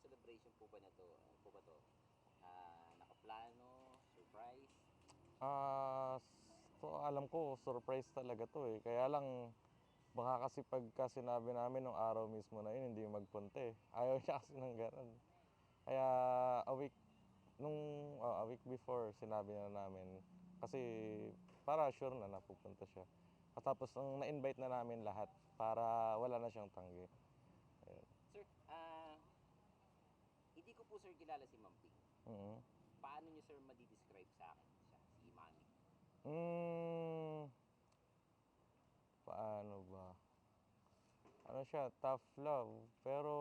celebration po ba na to, ano po ba to? Nakaplano, surprise? Alam ko, surprise talaga to eh. Kaya lang, baka kasi pagka sinabi namin nung araw mismo na yun, hindi magpunta eh. Ayaw niya kasi ng ganun. Kaya a week, a week before, sinabi na namin. Kasi para sure na napupunta siya. Tapos ang na-invite na namin lahat para wala na siyang tanggi. Sir, hindi ko po sir kilala si Ma'am Ping. Mhm. Paano niyo sir madi-describe sa akin siya, si Mami? Mm, paano ba? Ano siya, tough love. Pero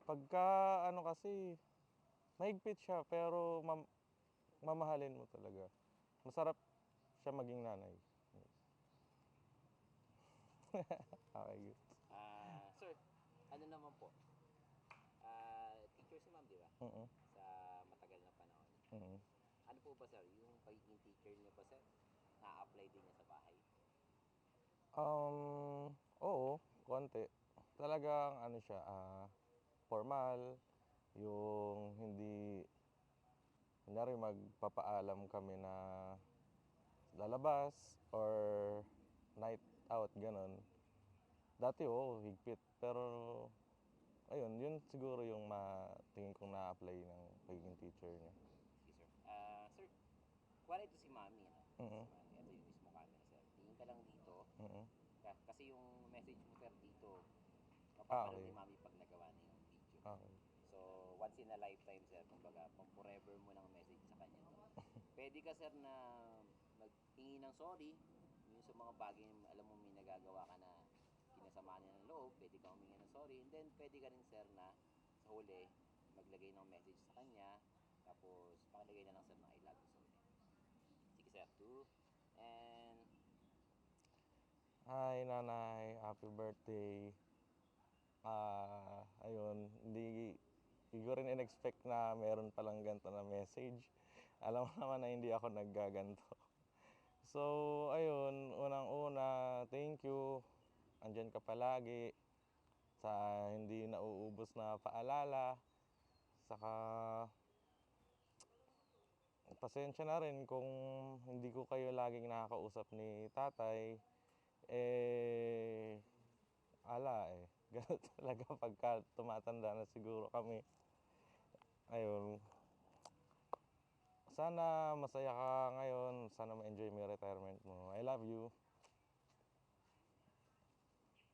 pagka ano kasi, mahigpit siya pero mamahalin mo talaga. Masarap siya maging nanay. Okay, good. Sir, ano naman po? Teacher si Ma'am, di ba? Mm-mm. Sa matagal na panahon. Mm-mm. Ano po ba sir, yung pagiging teacher niyo ba sir, na-apply din niya sa bahay? Oo, konti. Talagang ano siya, formal, yung hindi, kunyari magpapaalam kami na lalabas or night out, ganon. Dati oo, higpit. Pero ayun, yun siguro yung tingin kong na-apply ng pagiging teacher niya. Sige sir. Sir, kuwari ito si Mami, ano? Si Mm. Mami, ito yung mismo camera sir. Tingin ka lang dito. Mm. Kasi yung message mo sir dito, mapapanood ni Okay. Mami pag nagawa na yung video. Okay. So, once in a lifetime sir, kumbaga, pang forever mo ng message sa kanya to. Pwede ka sir na maghingi ng sorry, yung sa mga bagay alam mo may nagagawa ka na kinasama niya ng loob, pwede ka humingi ng sorry, and then pwede ka rin sir na sa huli, maglagay ng message sa kanya, tapos pakilagay na lang sir ng I love you sorry. Sige sir, 2, and Hi, nanay. Happy birthday. Ayun, hindi ko rin in-expect na meron palang ganito na message. Alam mo naman na hindi ako naggaganto. So, ayun, unang-una, thank you. Andyan ka palagi sa hindi nauubos na paalala. Saka, pasensya na rin kung hindi ko kayo laging nakakausap ni tatay. Eh, Ganun talaga pagka tumatanda na siguro kami. Ayun, sana masaya ka ngayon. Sana ma-enjoy mo yung retirement mo. I love you.